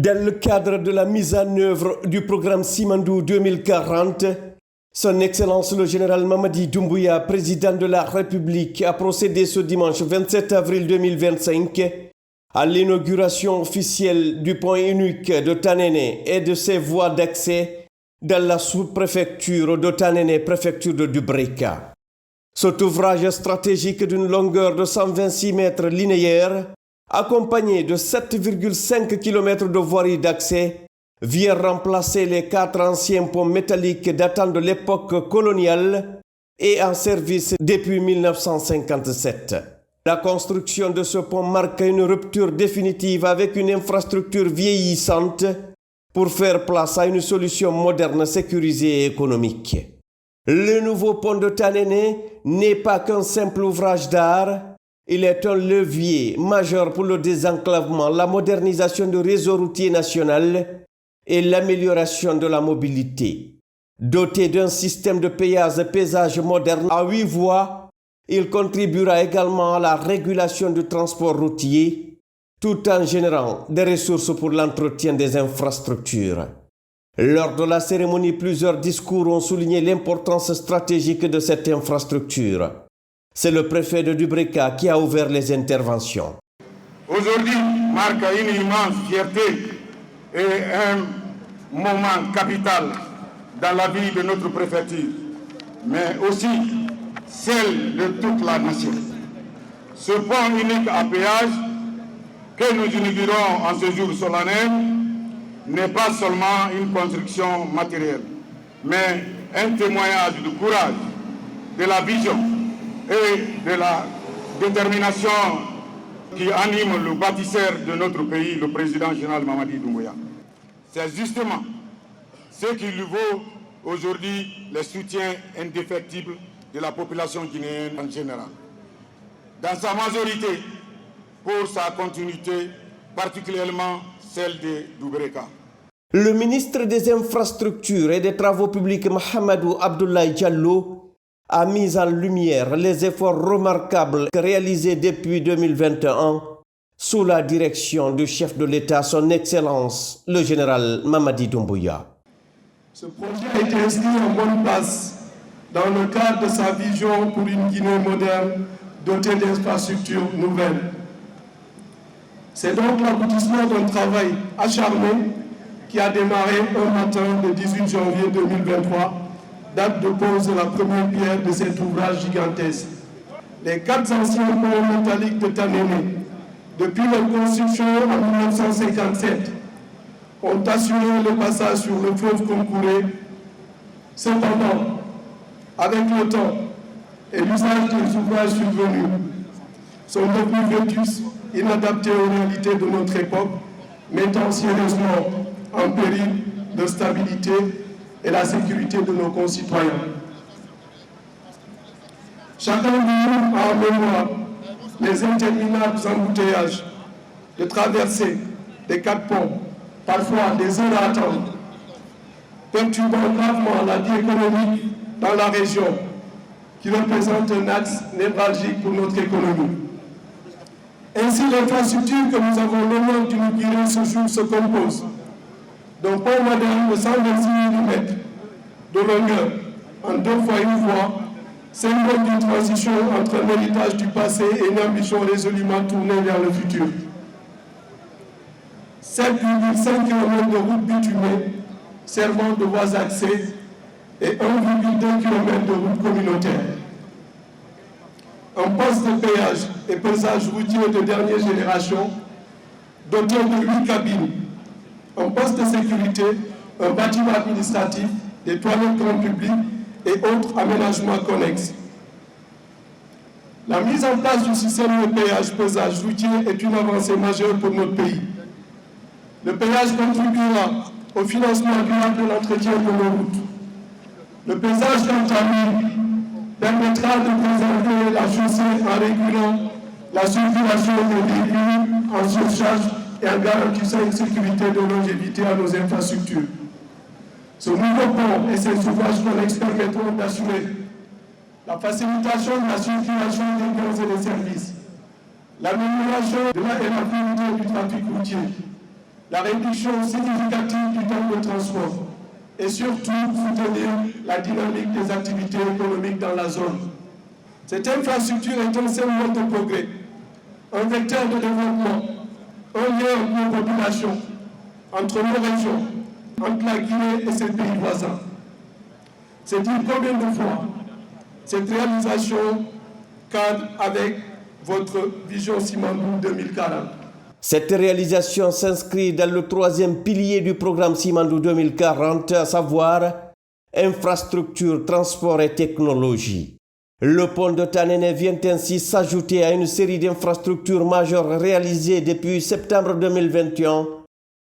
Dans le cadre de la mise en œuvre du programme Simandou 2040, Son Excellence le général Mamadi Doumbouya, président de la République, a procédé ce dimanche 27 avril 2025 à l'inauguration officielle du pont unique de Tanene et de ses voies d'accès dans la sous-préfecture de Tanene, préfecture de Dubrika. Cet ouvrage stratégique d'une longueur de 126 mètres linéaires, accompagné de 7,5 km de voirie d'accès, vient remplacer les 4 anciens ponts métalliques datant de l'époque coloniale et en service depuis 1957. La construction de ce pont marque une rupture définitive avec une infrastructure vieillissante pour faire place à une solution moderne, sécurisée et économique. Le nouveau pont de Tanene n'est pas qu'un simple ouvrage d'art. Il est un levier majeur pour le désenclavement, la modernisation du réseau routier national et l'amélioration de la mobilité. Doté d'un système de péage moderne à 8 voies, il contribuera également à la régulation du transport routier, tout en générant des ressources pour l'entretien des infrastructures. Lors de la cérémonie, plusieurs discours ont souligné l'importance stratégique de cette infrastructure. C'est le préfet de Dubrika qui a ouvert les interventions. Aujourd'hui marque une immense fierté et un moment capital dans la vie de notre préfecture, mais aussi celle de toute la nation. Ce pont unique à péage que nous inaugurons en ce jour solennel n'est pas seulement une construction matérielle, mais un témoignage de courage, de la vision et de la détermination qui anime le bâtisseur de notre pays, le président général Mamadi Doumbouya. C'est justement ce qui lui vaut aujourd'hui le soutien indéfectible de la population guinéenne en général. Dans sa majorité, pour sa continuité, particulièrement celle de Dubrika. Le ministre des Infrastructures et des Travaux publics, Mahamadou Abdoulaye Diallo, a mis en lumière les efforts remarquables réalisés depuis 2021 sous la direction du chef de l'État, son Excellence, le général Mamadi Doumbouya. Ce projet a été inscrit en bonne place dans le cadre de sa vision pour une Guinée moderne dotée d'infrastructures nouvelles. C'est donc l'aboutissement d'un travail acharné qui a démarré un matin le 18 janvier 2023, date de pose de la première pierre de cet ouvrage gigantesque. Les 4 anciens ponts métalliques de Tanene, depuis leur construction en 1957, ont assuré le passage sur le fleuve Concouré. Cependant, avec le temps et l'usage des ouvrages survenus, sont devenus vétustes, inadaptés aux réalités de notre époque, mettant sérieusement en péril de stabilité et la sécurité de nos concitoyens. Chacun de nous a en mémoire les interminables embouteillages, de traversées des 4 ponts, parfois des heures à attendre, perturbant gravement la vie économique dans la région, qui représente un axe névralgique pour notre économie. Ainsi, l'infrastructure que nous avons l'honneur d'inaugurer ce jour se compose d'un pont moderne de 126 mm de longueur en 2 fois 1 voie, symbole d'une transition entre un héritage du passé et une ambition résolument tournée vers le futur. 7,5 km de route bitumée servant de voies d'accès et 1,2 km de route communautaire. Un poste de péage et pesage routier de dernière génération doté de 8 cabines, un poste de sécurité, un bâtiment administratif, des toilettes grand public et autres aménagements connexes. La mise en place du système de péage-pesage routier est une avancée majeure pour notre pays. Le péage contribuera au financement durable de l'entretien de nos routes. Le pesage, quant à lui, permettra de préserver la chaussée en régulant la circulation des véhicules en surcharge et en garantissant une sécurité de longévité à nos infrastructures. Ce nouveau pont et ses ouvrages connexes permettront d'assurer la facilitation de la circulation des biens et des services, l'amélioration de la fluidité du trafic routier, la réduction significative du temps de transport et surtout soutenir la dynamique des activités économiques dans la zone. Cette infrastructure est un symbole de progrès, un vecteur de développement, un lien entre nos populations, entre nos régions, entre la Guinée et ses pays voisins. C'est dire combien de fois cette réalisation cadre avec votre vision Simandou 2040. Cette réalisation s'inscrit dans le troisième pilier du programme Simandou 2040, à savoir infrastructure, transport et technologie. Le pont de Tanene vient ainsi s'ajouter à une série d'infrastructures majeures réalisées depuis septembre 2021,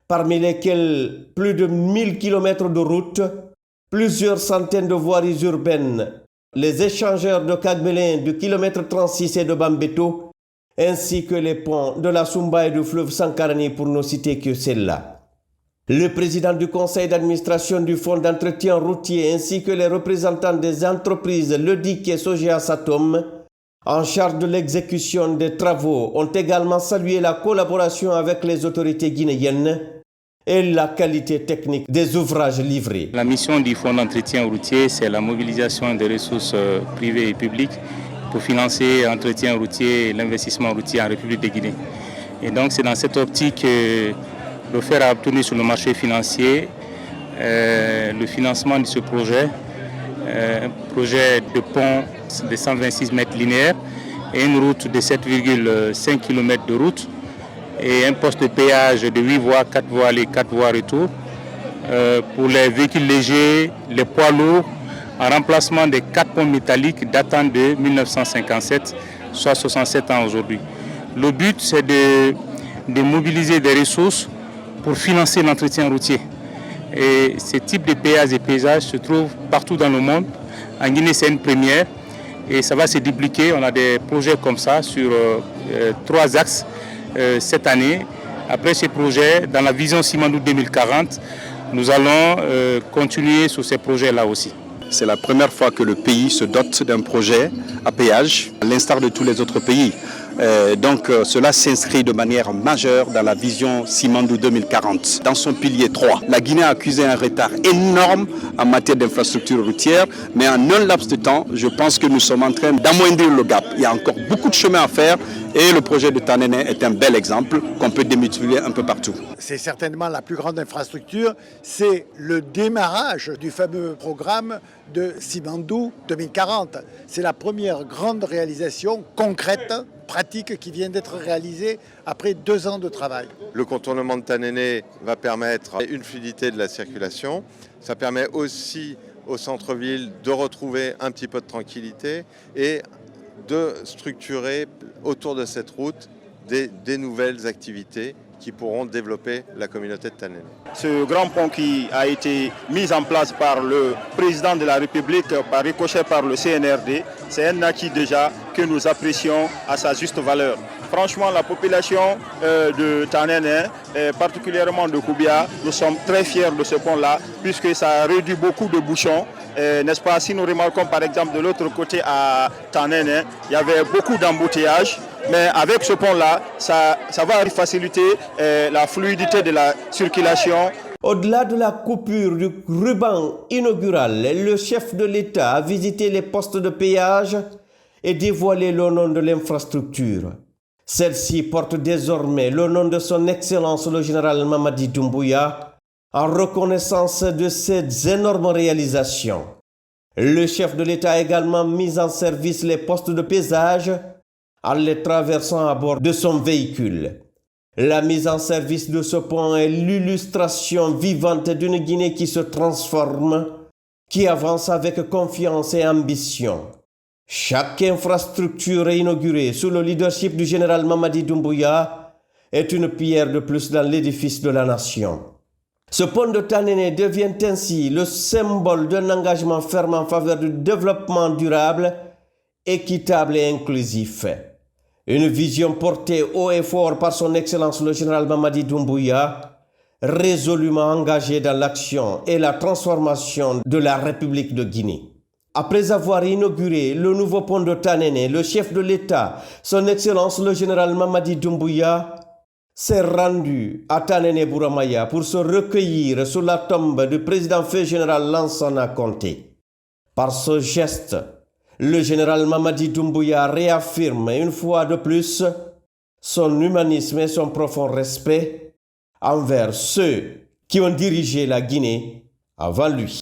parmi lesquelles plus de 1000 km de routes, plusieurs centaines de voiries urbaines, les échangeurs de Kagbelin du kilomètre 36 et de Bambeto, ainsi que les ponts de la Sumba et du fleuve Sankarani pour ne citer que celle-là. Le président du conseil d'administration du fonds d'entretien routier ainsi que les représentants des entreprises Ledic et Sogea Satom en charge de l'exécution des travaux ont également salué la collaboration avec les autorités guinéennes et la qualité technique des ouvrages livrés. La mission du fonds d'entretien routier, c'est la mobilisation des ressources privées et publiques pour financer l'entretien routier et l'investissement routier en République de Guinée. Et donc c'est dans cette optique que le FER a obtenu sur le marché financier le financement de ce projet, un projet de pont de 126 mètres linéaires et une route de 7,5 km de route et un poste de péage de 8 voies, 4 voies aller, 4 voies retour pour les véhicules légers, les poids lourds, en remplacement des 4 ponts métalliques datant de 1957, soit 67 ans aujourd'hui. Le but, c'est de mobiliser des ressources pour financer l'entretien routier. Et ce type de péage et paysage se trouve partout dans le monde. En Guinée, c'est une première et ça va se dupliquer. On a des projets comme ça sur 3 axes cette année. Après ces projets, dans la vision Simandou 2040, nous allons continuer sur ces projets-là aussi. C'est la première fois que le pays se dote d'un projet à péage, à l'instar de tous les autres pays. Donc cela s'inscrit de manière majeure dans la vision Simandou 2040. Dans son pilier 3, la Guinée a accusé un retard énorme en matière d'infrastructures routières, mais en un laps de temps, je pense que nous sommes en train d'amoindrir le gap. Il y a encore beaucoup de chemin à faire et le projet de Tanene est un bel exemple qu'on peut démultiplier un peu partout. C'est certainement la plus grande infrastructure, c'est le démarrage du fameux programme de Simandou 2040. C'est la première grande réalisation concrète, pratique qui vient d'être réalisée après 2 ans de travail. Le contournement de Tanene va permettre une fluidité de la circulation. Ça permet aussi au centre-ville de retrouver un petit peu de tranquillité et de structurer autour de cette route des nouvelles activités qui pourront développer la communauté de Tanene. Ce grand pont qui a été mis en place par le président de la République, par ricochet par le CNRD, c'est un acquis déjà que nous apprécions à sa juste valeur. Franchement, la population de Tanene, particulièrement de Koubia, nous sommes très fiers de ce pont-là, puisque ça réduit beaucoup de bouchons. N'est-ce pas? Si nous remarquons par exemple de l'autre côté à Tanene, il y avait beaucoup d'embouteillages. Mais avec ce pont-là, ça va faciliter la fluidité de la circulation. Au-delà de la coupure du ruban inaugural, le chef de l'État a visité les postes de péage et dévoilé le nom de l'infrastructure. Celle-ci porte désormais le nom de son Excellence le général Mamadi Doumbouya en reconnaissance de ces énormes réalisations. Le chef de l'État a également mis en service les postes de péage en les traversant à bord de son véhicule. La mise en service de ce pont est l'illustration vivante d'une Guinée qui se transforme, qui avance avec confiance et ambition. Chaque infrastructure inaugurée sous le leadership du général Mamadi Doumbouya est une pierre de plus dans l'édifice de la nation. Ce pont de Tanene devient ainsi le symbole d'un engagement ferme en faveur du développement durable, équitable et inclusif. Une vision portée haut et fort par son Excellence le général Mamadi Doumbouya, résolument engagé dans l'action et la transformation de la République de Guinée. Après avoir inauguré le nouveau pont de Tanene, le chef de l'État, son Excellence le général Mamadi Doumbouya, s'est rendu à Tanene Bouramaya pour se recueillir sur la tombe du président fait général Lansana Conté. Par ce geste, le général Mamadi Doumbouya réaffirme une fois de plus son humanisme et son profond respect envers ceux qui ont dirigé la Guinée avant lui.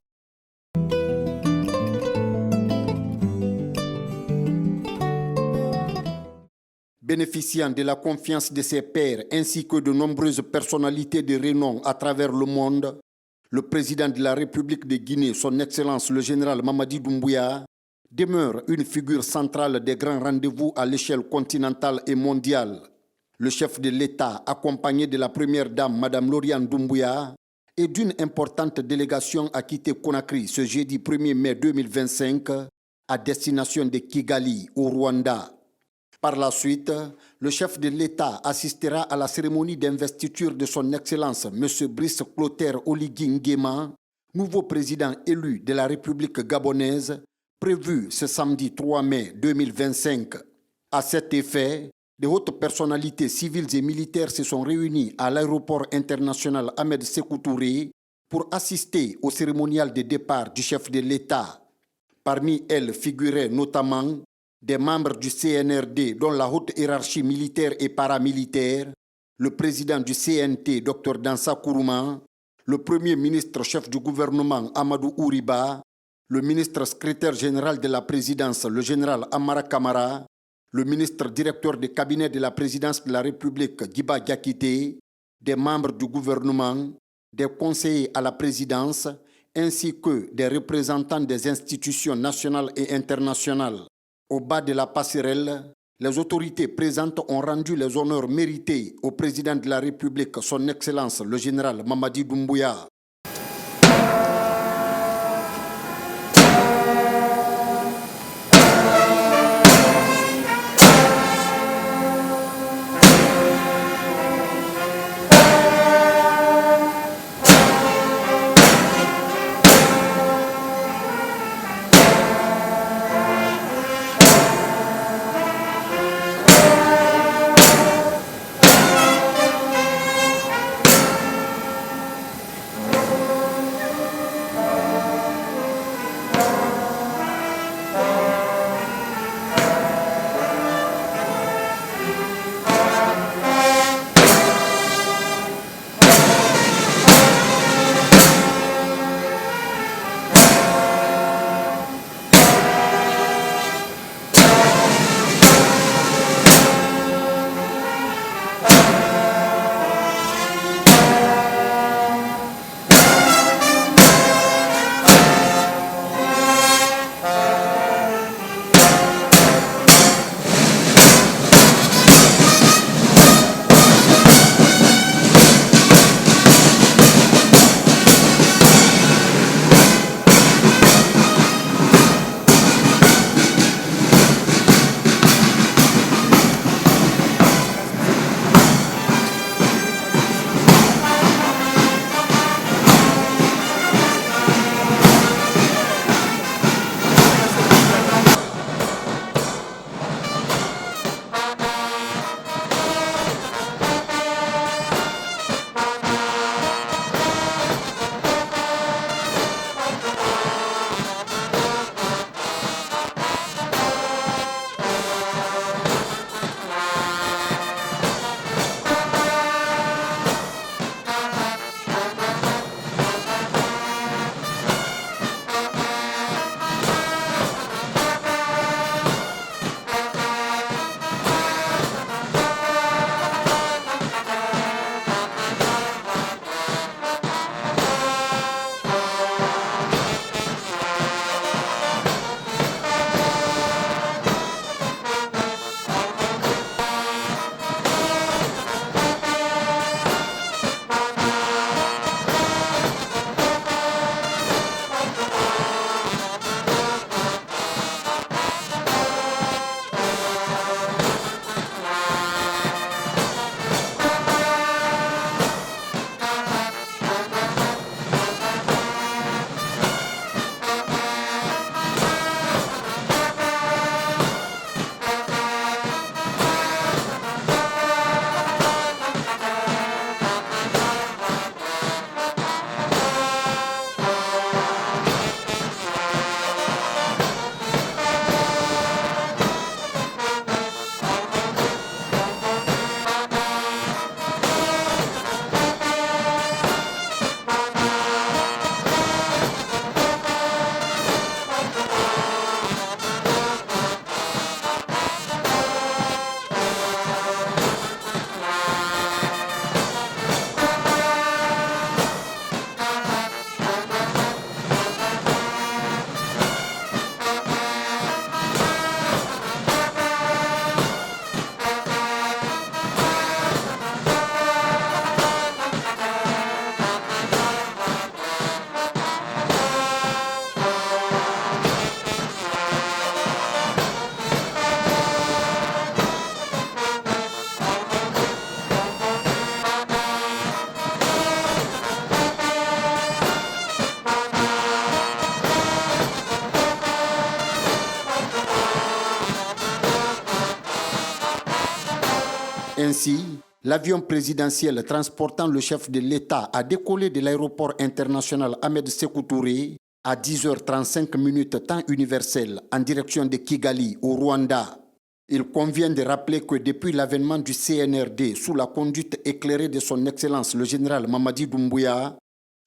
Bénéficiant de la confiance de ses pairs ainsi que de nombreuses personnalités de renom à travers le monde, le président de la République de Guinée, son Excellence le général Mamadi Doumbouya, demeure une figure centrale des grands rendez-vous à l'échelle continentale et mondiale. Le chef de l'État, accompagné de la première dame, Madame Lauriane Doumbouya, et d'une importante délégation a quitté Conakry ce jeudi 1er mai 2025 à destination de Kigali, au Rwanda. Par la suite, le chef de l'État assistera à la cérémonie d'investiture de son Excellence M. Brice Clotaire Oligui Nguema, nouveau président élu de la République gabonaise, prévu ce samedi 3 mai 2025. À cet effet, de hautes personnalités civiles et militaires se sont réunies à l'aéroport international Ahmed Sékou Touré pour assister au cérémonial de départ du chef de l'État. Parmi elles figuraient notamment des membres du CNRD dont la haute hiérarchie militaire et paramilitaire, le président du CNT Dr Dansa Kourouma, le premier ministre chef du gouvernement Amadou Ouriba, le ministre secrétaire général de la présidence le général Amara Kamara, le ministre directeur du cabinet de la présidence de la République Giba Diakité, des membres du gouvernement, des conseillers à la présidence, ainsi que des représentants des institutions nationales et internationales. Au bas de la passerelle, les autorités présentes ont rendu les honneurs mérités au président de la République, son Excellence le général Mamadi Doumbouya. Ainsi, l'avion présidentiel transportant le chef de l'État a décollé de l'aéroport international Ahmed Sékou Touré à 10h35 temps universel en direction de Kigali, au Rwanda. Il convient de rappeler que depuis l'avènement du CNRD sous la conduite éclairée de son Excellence le général Mamadi Doumbouya,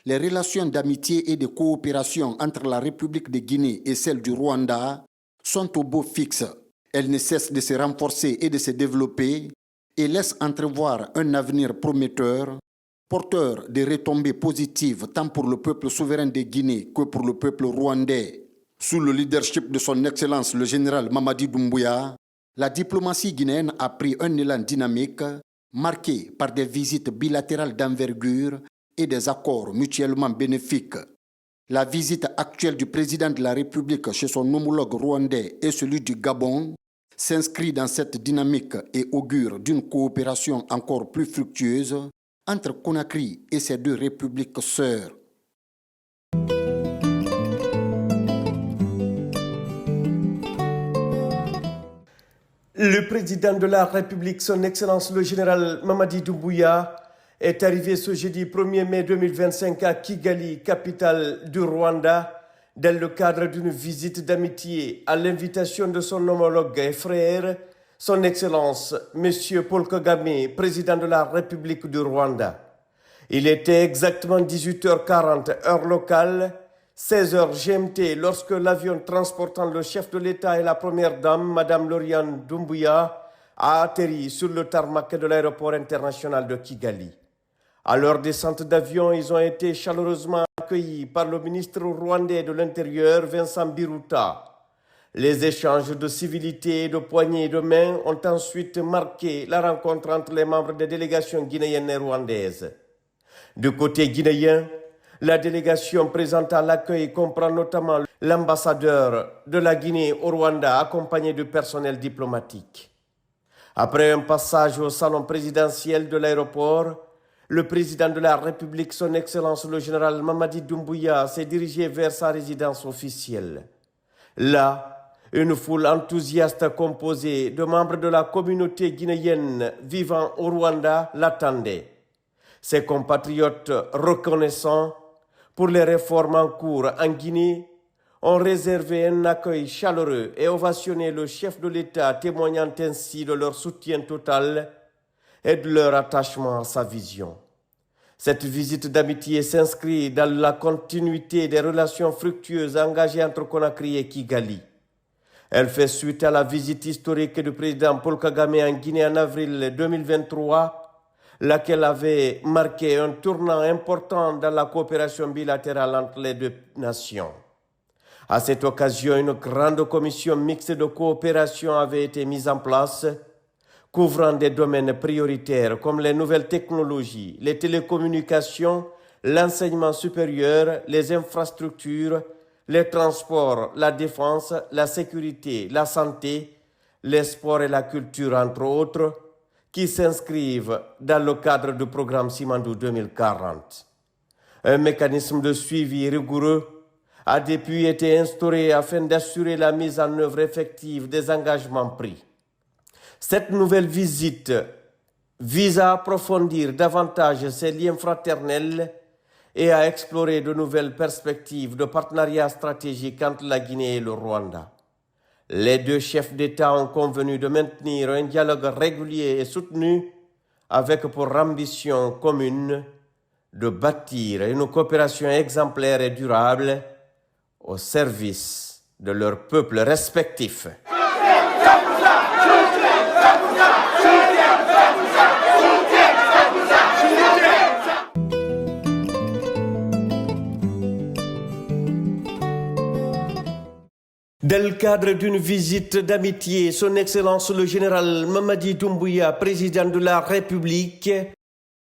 les relations d'amitié et de coopération entre la République de Guinée et celle du Rwanda sont au beau fixe. Elles ne cessent de se renforcer et de se développer et laissent entrevoir un avenir prometteur, porteur de retombées positives tant pour le peuple souverain de Guinée que pour le peuple rwandais. Sous le leadership de son Excellence le général Mamadi Doumbouya, la diplomatie guinéenne a pris un élan dynamique, marqué par des visites bilatérales d'envergure et des accords mutuellement bénéfiques. La visite actuelle du président de la République chez son homologue rwandais et celui du Gabon s'inscrit dans cette dynamique et augure d'une coopération encore plus fructueuse entre Conakry et ses deux républiques sœurs. Le président de la République, son Excellence le général Mamadi Doumbouya, est arrivé ce jeudi 1er mai 2025 à Kigali, capitale du Rwanda, dans le cadre d'une visite d'amitié à l'invitation de son homologue et frère, son Excellence M. Paul Kagame, président de la République du Rwanda. Il était exactement 18h40 heure locale, 16h GMT, lorsque l'avion transportant le chef de l'État et la première dame, Mme Lauriane Doumbouya, a atterri sur le tarmac de l'aéroport international de Kigali. À leur descente d'avion, ils ont été chaleureusement accueillis par le ministre rwandais de l'Intérieur, Vincent Biruta. Les échanges de civilité et de poignées de main ont ensuite marqué la rencontre entre les membres des délégations guinéennes et rwandaises. Du côté guinéen, la délégation présente à l'accueil comprend notamment l'ambassadeur de la Guinée au Rwanda, accompagné du personnel diplomatique. Après un passage au salon présidentiel de l'aéroport, le président de la République, son Excellence le général Mamadi Doumbouya, s'est dirigé vers sa résidence officielle. Là, une foule enthousiaste composée de membres de la communauté guinéenne vivant au Rwanda l'attendait. Ses compatriotes reconnaissants pour les réformes en cours en Guinée ont réservé un accueil chaleureux et ovationné le chef de l'État, témoignant ainsi de leur soutien total et de leur attachement à sa vision. Cette visite d'amitié s'inscrit dans la continuité des relations fructueuses engagées entre Conakry et Kigali. Elle fait suite à la visite historique du président Paul Kagame en Guinée en avril 2023, laquelle avait marqué un tournant important dans la coopération bilatérale entre les deux nations. À cette occasion, une grande commission mixte de coopération avait été mise en place, couvrant des domaines prioritaires comme les nouvelles technologies, les télécommunications, l'enseignement supérieur, les infrastructures, les transports, la défense, la sécurité, la santé, les sports et la culture, entre autres, qui s'inscrivent dans le cadre du programme Simandou 2040. Un mécanisme de suivi rigoureux a depuis été instauré afin d'assurer la mise en œuvre effective des engagements pris. Cette nouvelle visite vise à approfondir davantage ces liens fraternels et à explorer de nouvelles perspectives de partenariat stratégique entre la Guinée et le Rwanda. Les deux chefs d'État ont convenu de maintenir un dialogue régulier et soutenu avec pour ambition commune de bâtir une coopération exemplaire et durable au service de leurs peuples respectifs. Dans le cadre d'une visite d'amitié, son Excellence le général Mamadi Doumbouya, président de la République,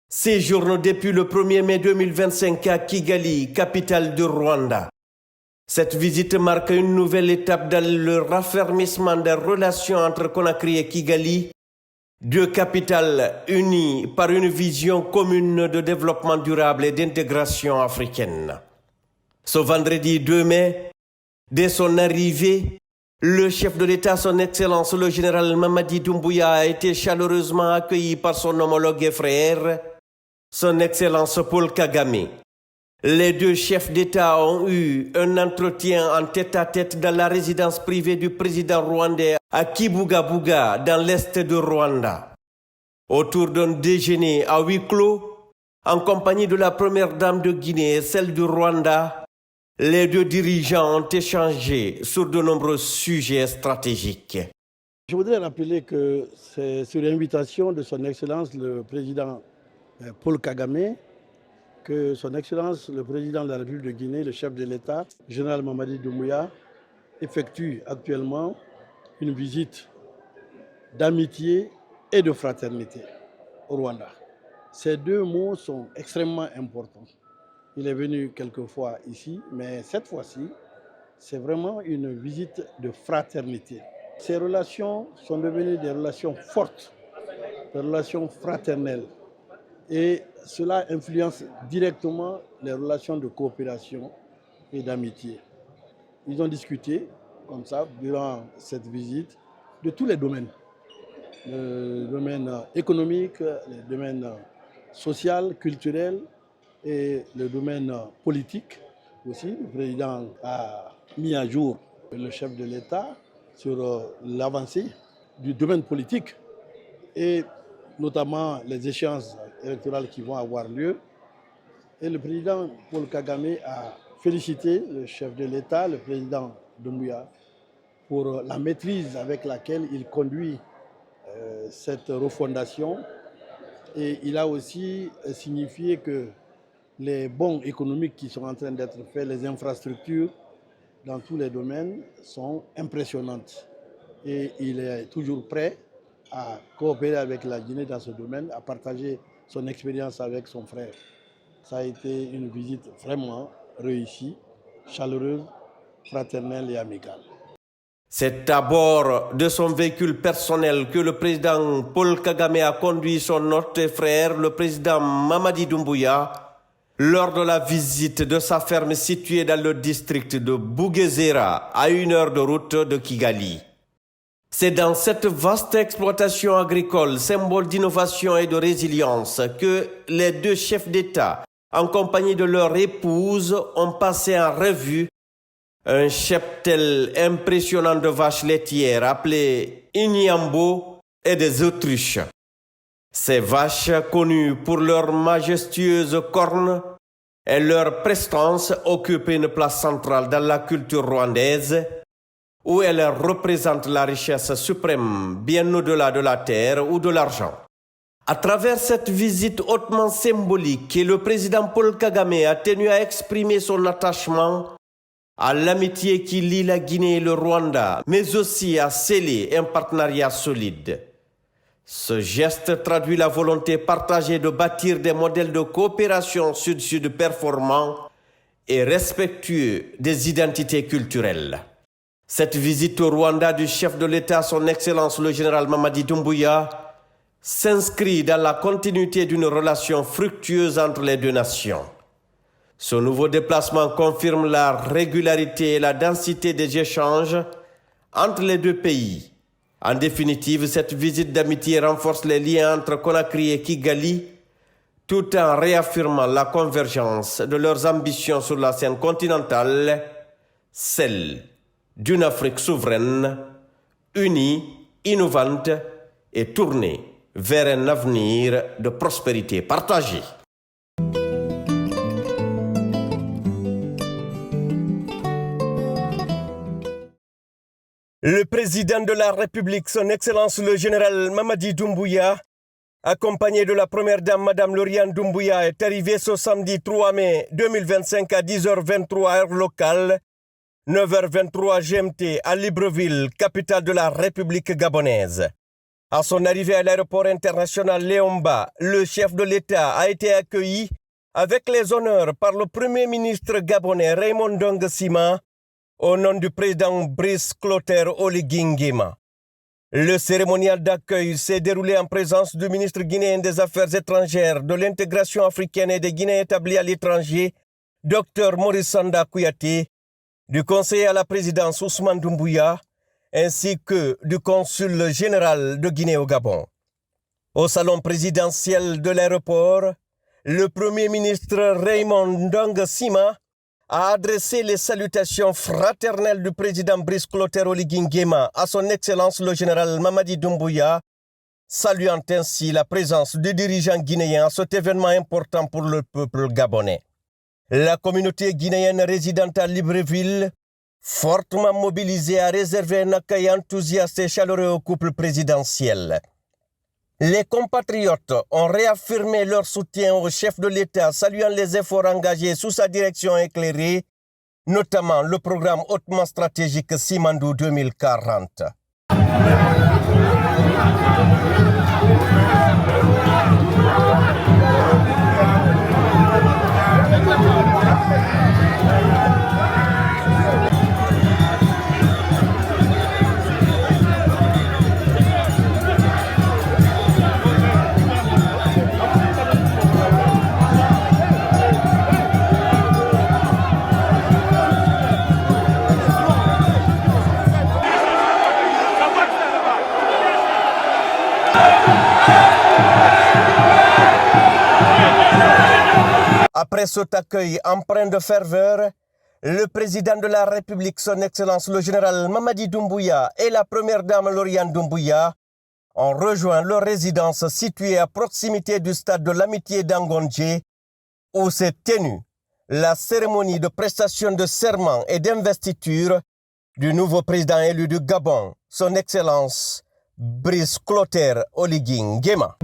séjourne depuis le 1er mai 2025 à Kigali, capitale du Rwanda. Cette visite marque une nouvelle étape dans le raffermissement des relations entre Conakry et Kigali, deux capitales unies par une vision commune de développement durable et d'intégration africaine. Ce vendredi 2 mai, dès son arrivée, Le chef de l'État, son Excellence le général Mamadi Doumbouya, a été chaleureusement accueilli par son homologue et frère, son Excellence Paul Kagame. Les deux chefs d'État ont eu un entretien en tête-à-tête dans la résidence privée du président rwandais à Kibuga-Buga, dans l'est de Rwanda. Autour d'un déjeuner à huis clos, en compagnie de la première dame de Guinée et celle du Rwanda, les deux dirigeants ont échangé sur de nombreux sujets stratégiques. Je voudrais rappeler que c'est sur l'invitation de son Excellence le président Paul Kagame que son Excellence le président de la République de Guinée, le chef de l'État, le général Mamadi Doumbouya, effectue actuellement une visite d'amitié et de fraternité au Rwanda. Ces deux mots sont extrêmement importants. Il est venu quelques fois ici, mais cette fois-ci, c'est vraiment une visite de fraternité. Ces relations sont devenues des relations fortes, des relations fraternelles. Et cela influence directement les relations de coopération et d'amitié. Ils ont discuté, comme ça, durant cette visite, de tous les domaines. Le domaine économique, le domaine social, culturel et le domaine politique aussi. Le président a mis à jour le chef de l'État sur l'avancée du domaine politique et notamment les échéances électorales qui vont avoir lieu. Et le président Paul Kagame a félicité le chef de l'État, le président Doumbouya, pour la maîtrise avec laquelle il conduit cette refondation. Et il a aussi signifié que les bons économiques qui sont en train d'être faits, les infrastructures dans tous les domaines sont impressionnantes. Et il est toujours prêt à coopérer avec la Guinée dans ce domaine, à partager son expérience avec son frère. Ça a été une visite vraiment réussie, chaleureuse, fraternelle et amicale. C'est à bord de son véhicule personnel que le président Paul Kagame a conduit son hôte et frère, le président Mamadi Doumbouya, lors de la visite de sa ferme située dans le district de Bugesera, à 1 heure de route de Kigali. C'est dans cette vaste exploitation agricole, symbole d'innovation et de résilience, que les deux chefs d'État, en compagnie de leur épouse, ont passé en revue un cheptel impressionnant de vaches laitières appelées Inyambo et des autruches. Ces vaches, connues pour leurs majestueuses cornes et leur prestance, occupent une place centrale dans la culture rwandaise, où elles représentent la richesse suprême, bien au-delà de la terre ou de l'argent. À travers cette visite hautement symbolique, le président Paul Kagame a tenu à exprimer son attachement à l'amitié qui lie la Guinée et le Rwanda, mais aussi à sceller un partenariat solide. Ce geste traduit la volonté partagée de bâtir des modèles de coopération sud-sud performants et respectueux des identités culturelles. Cette visite au Rwanda du chef de l'État, son Excellence le général Mamadi Doumbouya, s'inscrit dans la continuité d'une relation fructueuse entre les deux nations. Ce nouveau déplacement confirme la régularité et la densité des échanges entre les deux pays. En définitive, cette visite d'amitié renforce les liens entre Conakry et Kigali, tout en réaffirmant la convergence de leurs ambitions sur la scène continentale, celle d'une Afrique souveraine, unie, innovante et tournée vers un avenir de prospérité partagée. Le président de la République, son Excellence le général Mamadi Doumbouya, accompagné de la première dame Madame Lauriane Doumbouya, est arrivé ce samedi 3 mai 2025 à 10h23 heure locale, 9h23 GMT à Libreville, capitale de la République gabonaise. À son arrivée à l'aéroport international Léomba, le chef de l'État a été accueilli avec les honneurs par le Premier ministre gabonais Raymond Ndong Sima, au nom du président Brice Clotaire Oligui Nguema. Le cérémonial d'accueil s'est déroulé en présence du ministre guinéen des Affaires étrangères, de l'intégration africaine et des Guinéens établis à l'étranger, Dr Maurice Sanda Kouyaté, du conseiller à la présidence Ousmane Doumbouya, ainsi que du consul général de Guinée au Gabon. Au salon présidentiel de l'aéroport, le Premier ministre Raymond Ndong Sima a adressé les salutations fraternelles du président Brice Clotaire Oligui Nguema à son Excellence le général Mamadi Doumbouya, saluant ainsi la présence du dirigeant guinéen à cet événement important pour le peuple gabonais. La communauté guinéenne résidente à Libreville, fortement mobilisée, a réservé un accueil enthousiaste et chaleureux au couple présidentiel. Les compatriotes ont réaffirmé leur soutien au chef de l'État, saluant les efforts engagés sous sa direction éclairée, notamment le programme hautement stratégique Simandou 2040. Après cet accueil empreint de ferveur, le président de la République, son Excellence le général Mamadi Doumbouya et la première dame Lauriane Doumbouya ont rejoint leur résidence située à proximité du stade de l'Amitié d'Angondje, où s'est tenue la cérémonie de prestation de serment et d'investiture du nouveau président élu du Gabon, son Excellence Brice Clotaire Oligui Nguema.